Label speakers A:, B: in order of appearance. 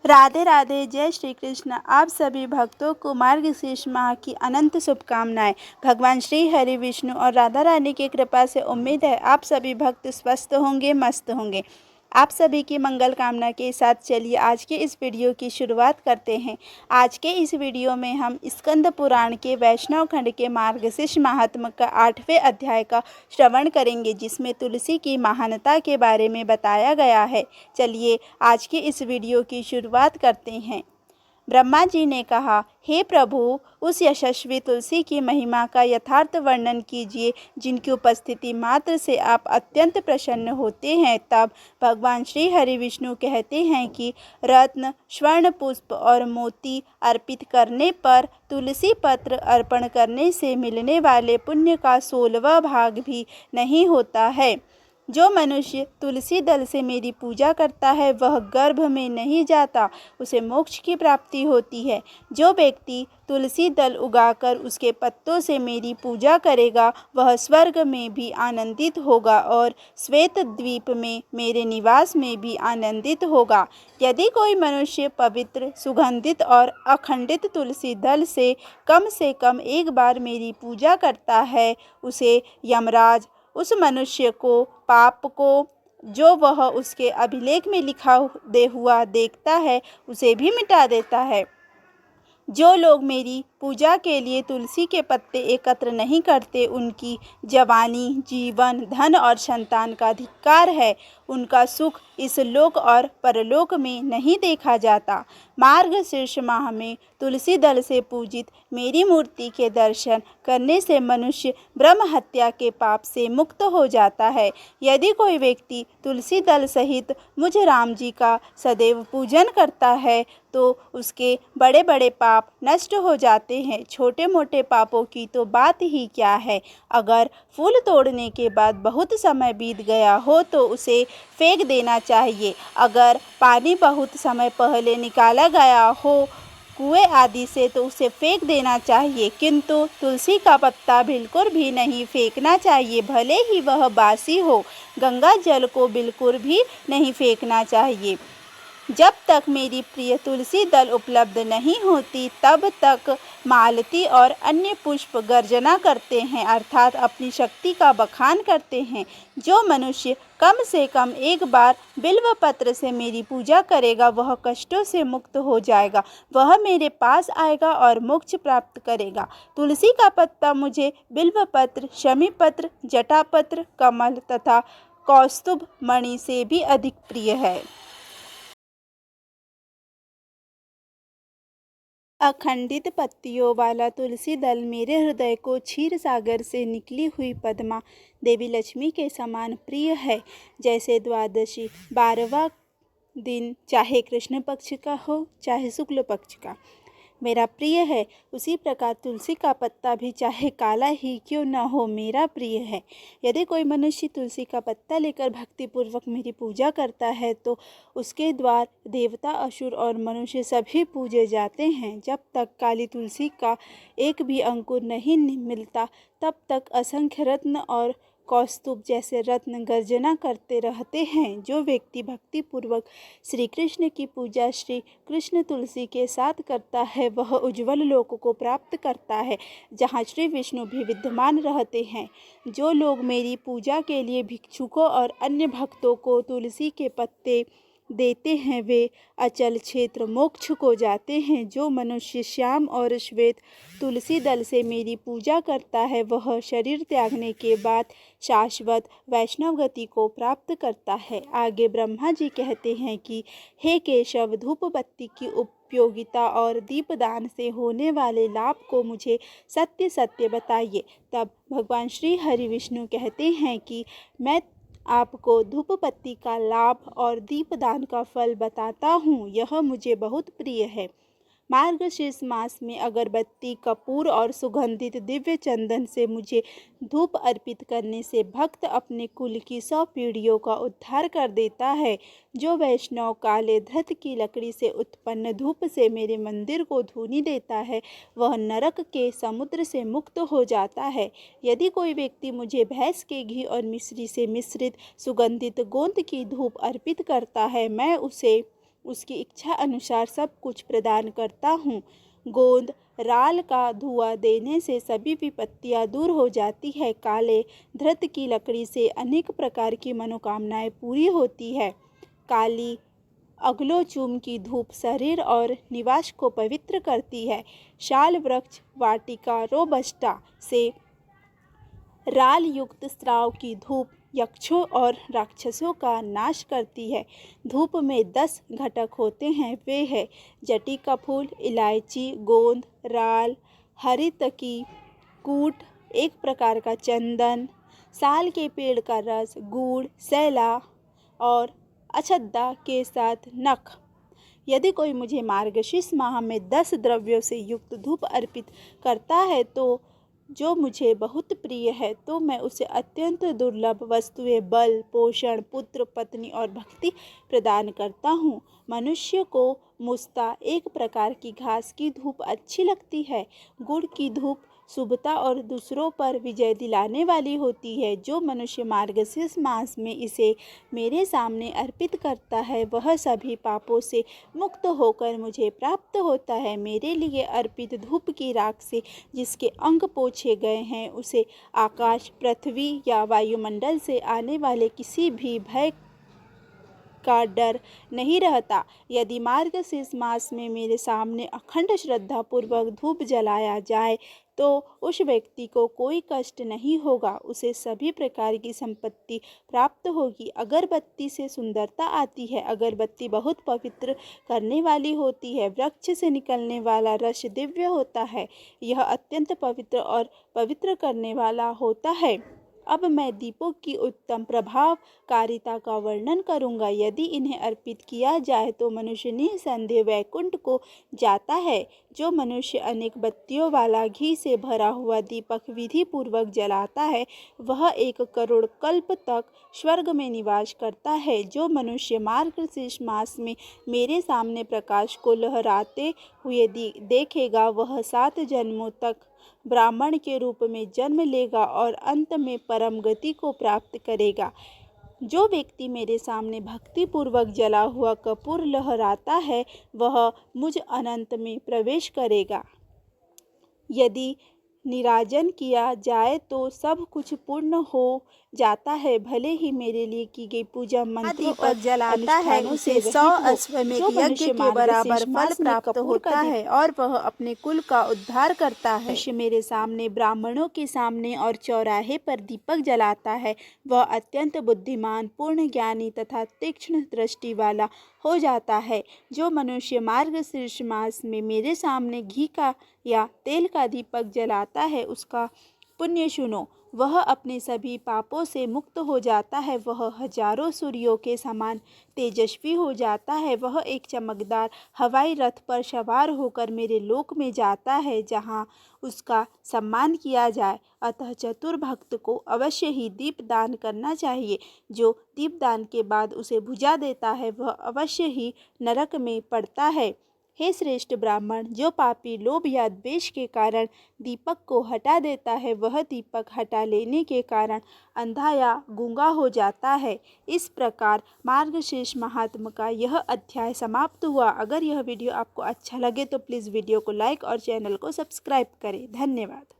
A: राधे राधे। जय श्री कृष्ण। आप सभी भक्तों को मार्गशीर्ष माह की अनंत शुभकामनाएं। भगवान श्री हरि विष्णु और राधा रानी की कृपा से उम्मीद है आप सभी भक्त स्वस्थ होंगे, मस्त होंगे। आप सभी की मंगल कामना के साथ चलिए आज के इस वीडियो की शुरुआत करते हैं। आज के इस वीडियो में हम स्कंद पुराण के वैष्णव खंड के मार्गशीर्ष महात्म्य का 8वें अध्याय का श्रवण करेंगे, जिसमें तुलसी की महानता के बारे में बताया गया है। चलिए आज के इस वीडियो की शुरुआत करते हैं। ब्रह्मा जी ने कहा, हे प्रभु, उस यशस्वी तुलसी की महिमा का यथार्थ वर्णन कीजिए जिनकी उपस्थिति मात्र से आप अत्यंत प्रसन्न होते हैं। तब भगवान श्री हरि विष्णु कहते हैं कि रत्न, स्वर्ण, पुष्प और मोती अर्पित करने पर तुलसी पत्र अर्पण करने से मिलने वाले पुण्य का 16वां भाग भी नहीं होता है। जो मनुष्य तुलसी दल से मेरी पूजा करता है वह गर्भ में नहीं जाता, उसे मोक्ष की प्राप्ति होती है। जो व्यक्ति तुलसी दल उगाकर उसके पत्तों से मेरी पूजा करेगा वह स्वर्ग में भी आनंदित होगा और श्वेत द्वीप में मेरे निवास में भी आनंदित होगा। यदि कोई मनुष्य पवित्र, सुगंधित और अखंडित तुलसी दल से कम एक बार मेरी पूजा करता है, उसे यमराज उस मनुष्य को पाप को जो वह उसके अभिलेख में लिखा दे हुआ देखता है उसे भी मिटा देता है। जो लोग मेरी पूजा के लिए तुलसी के पत्ते एकत्र नहीं करते, उनकी जवानी, जीवन, धन और संतान का धिक्कार है। उनका सुख इस लोक और परलोक में नहीं देखा जाता। मार्गशीर्ष माह में तुलसी दल से पूजित मेरी मूर्ति के दर्शन करने से मनुष्य ब्रह्म हत्या के पाप से मुक्त हो जाता है। यदि कोई व्यक्ति तुलसी दल सहित मुझ राम जी का सदैव पूजन करता है तो उसके बड़े बड़े पाप नष्ट हो जाते हैं। छोटे मोटे पापों की तो बात ही क्या है। अगर फूल तोड़ने के बाद बहुत समय बीत गया हो तो उसे फेंक देना चाहिए। अगर पानी बहुत समय पहले निकाला गया हो कुएं आदि से तो उसे फेंक देना चाहिए, किंतु तुलसी का पत्ता बिल्कुल भी नहीं फेंकना चाहिए, भले ही वह बासी हो। गंगा जल को बिल्कुल भी नहीं फेंकना चाहिए। जब तक मेरी प्रिय तुलसी दल उपलब्ध नहीं होती तब तक मालती और अन्य पुष्प गर्जना करते हैं, अर्थात अपनी शक्ति का बखान करते हैं। जो मनुष्य कम से कम एक बार बिल्व पत्र से मेरी पूजा करेगा वह कष्टों से मुक्त हो जाएगा, वह मेरे पास आएगा और मोक्ष प्राप्त करेगा। तुलसी का पत्ता मुझे बिल्व पत्र, शमी पत्र, जटापत्र, कमल तथा कौस्तुभ मणि से भी अधिक प्रिय है। अखंडित पत्तियों वाला तुलसी दल मेरे हृदय को क्षीर सागर से निकली हुई पद्मा देवी लक्ष्मी के समान प्रिय है। जैसे द्वादशी 12वां दिन चाहे कृष्ण पक्ष का हो चाहे शुक्ल पक्ष का मेरा प्रिय है, उसी प्रकार तुलसी का पत्ता भी चाहे काला ही क्यों न हो मेरा प्रिय है। यदि कोई मनुष्य तुलसी का पत्ता लेकर भक्तिपूर्वक मेरी पूजा करता है तो उसके द्वार देवता, असुर और मनुष्य सभी पूजे जाते हैं। जब तक काली तुलसी का एक भी अंकुर नहीं मिलता तब तक असंख्य रत्न और कौस्तुभ जैसे रत्न गर्जना करते रहते हैं। जो व्यक्ति भक्तिपूर्वक श्री कृष्ण की पूजा श्री कृष्ण तुलसी के साथ करता है वह उज्ज्वल लोक को प्राप्त करता है जहाँ श्री विष्णु भी विद्यमान रहते हैं। जो लोग मेरी पूजा के लिए भिक्षुकों और अन्य भक्तों को तुलसी के पत्ते देते हैं वे अचल क्षेत्र मोक्ष को जाते हैं। जो मनुष्य श्याम और श्वेत तुलसी दल से मेरी पूजा करता है वह शरीर त्यागने के बाद शाश्वत वैष्णव गति को प्राप्त करता है। आगे ब्रह्मा जी कहते हैं कि हे केशव, धूप बत्ती की उपयोगिता और दीपदान से होने वाले लाभ को मुझे सत्य सत्य बताइए। तब भगवान श्री हरि विष्णु कहते हैं कि मैं आपको धूप बत्ती का लाभ और दीपदान का फल बताता हूँ, यह मुझे बहुत प्रिय है। मार्गशीर्ष मास में अगरबत्ती, कपूर और सुगंधित दिव्य चंदन से मुझे धूप अर्पित करने से भक्त अपने कुल की 100 पीढ़ियों का उद्धार कर देता है। जो वैष्णव काले धृत की लकड़ी से उत्पन्न धूप से मेरे मंदिर को धूनी देता है वह नरक के समुद्र से मुक्त हो जाता है। यदि कोई व्यक्ति मुझे भैंस के घी और मिश्री से मिश्रित सुगंधित गोंद की धूप अर्पित करता है मैं उसे उसकी इच्छा अनुसार सब कुछ प्रदान करता हूँ। गोंद राल का धुआं देने से सभी विपत्तियाँ दूर हो जाती है। काले धृत की लकड़ी से अनेक प्रकार की मनोकामनाएं पूरी होती है। काली अगलोचूम की धूप शरीर और निवास को पवित्र करती है। शाल वृक्ष वाटिका रोबस्टा से राल युक्त स्राव की धूप यक्षों और राक्षसों का नाश करती है। धूप में 10 घटक होते हैं, वे हैं जटी का फूल, इलायची, गोंद, राल, हरी तकी, कूट, एक प्रकार का चंदन, साल के पेड़ का रस, गुड़, सैला और अक्षता के साथ नख। यदि कोई मुझे मार्गशीर्ष माह में 10 द्रव्यों से युक्त धूप अर्पित करता है तो जो मुझे बहुत प्रिय है, तो मैं उसे अत्यंत दुर्लभ वस्तुएं, बल, पोषण, पुत्र, पत्नी और भक्ति प्रदान करता हूँ। मनुष्य को मुस्ता एक प्रकार की घास की धूप अच्छी लगती है। गुड़ की धूप शुभता और दूसरों पर विजय दिलाने वाली होती है। जो मनुष्य मार्गशीर्ष मास में इसे मेरे सामने अर्पित करता है, वह सभी पापों से मुक्त होकर मुझे प्राप्त होता है। मेरे लिए अर्पित धूप की राख से जिसके अंग पोछे गए हैं, उसे आकाश, पृथ्वी या वायुमंडल से आने वाले किसी भी भय का डर नहीं रहता। यदि मार्गशीर्ष मास में मेरे सामने अखंड श्रद्धा पूर्वक धूप जलाया जाए तो उस व्यक्ति को कोई कष्ट नहीं होगा, उसे सभी प्रकार की संपत्ति प्राप्त होगी। अगरबत्ती से सुंदरता आती है। अगरबत्ती बहुत पवित्र करने वाली होती है। वृक्ष से निकलने वाला रस दिव्य होता है। यह अत्यंत पवित्र और पवित्र करने वाला होता है। अब मैं दीपों की उत्तम प्रभावकारिता का वर्णन करूंगा। यदि इन्हें अर्पित किया जाए तो मनुष्य निसंदेह वैकुंठ को जाता है। जो मनुष्य अनेक बत्तियों वाला घी से भरा हुआ दीपक विधि पूर्वक जलाता है, वह 1 करोड़ कल्प तक स्वर्ग में निवास करता है। जो मनुष्य मार्गशीर्ष मास में मेरे सामने प्रकाश को लहराते हुए देखेगा, वह 7 जन्मों तक ब्राह्मण के रूप में जन्म लेगा और अंत में परम गति को प्राप्त करेगा। जो व्यक्ति मेरे सामने भक्ति पूर्वक जला हुआ कपूर लहराता है, वह मुझ अनंत में प्रवेश करेगा। यदि निराजन किया जाए तो सब कुछ पूर्ण हो जाता है। भले ही मेरे लिए की गई पूजा मंत्रों और
B: जलाता है, उसे 100 अश्वमेध यज्ञ के बराबर फल प्राप्त होता है और वह अपने कुल का उद्धार करता है।
A: मनुष्य मेरे सामने, ब्राह्मणों के सामने और चौराहे पर दीपक जलाता है, वह अत्यंत बुद्धिमान, पूर्ण ज्ञानी तथा तीक्ष्ण दृष्टि वाला हो जाता है। जो मनुष्य मार्गशीर्ष मास में मेरे सामने घी का या तेल का दीपक जलाता है, उसका पुण्य सुनो। वह अपने सभी पापों से मुक्त हो जाता है। वह हजारों सूर्यों के समान तेजस्वी हो जाता है। वह एक चमकदार हवाई रथ पर सवार होकर मेरे लोक में जाता है, जहाँ उसका सम्मान किया जाए। अतः चतुर भक्त को अवश्य ही दीपदान करना चाहिए। जो दीपदान के बाद उसे बुझा देता है, वह अवश्य ही नरक में पड़ता है। हे श्रेष्ठ ब्राह्मण, जो पापी लोभ या द्वेष के कारण दीपक को हटा देता है, वह दीपक हटा लेने के कारण अंधा या गूंगा हो जाता है। इस प्रकार मार्गशीर्ष महात्म का यह अध्याय समाप्त हुआ। अगर यह वीडियो आपको अच्छा लगे तो प्लीज़ वीडियो को लाइक और चैनल को सब्सक्राइब करें। धन्यवाद।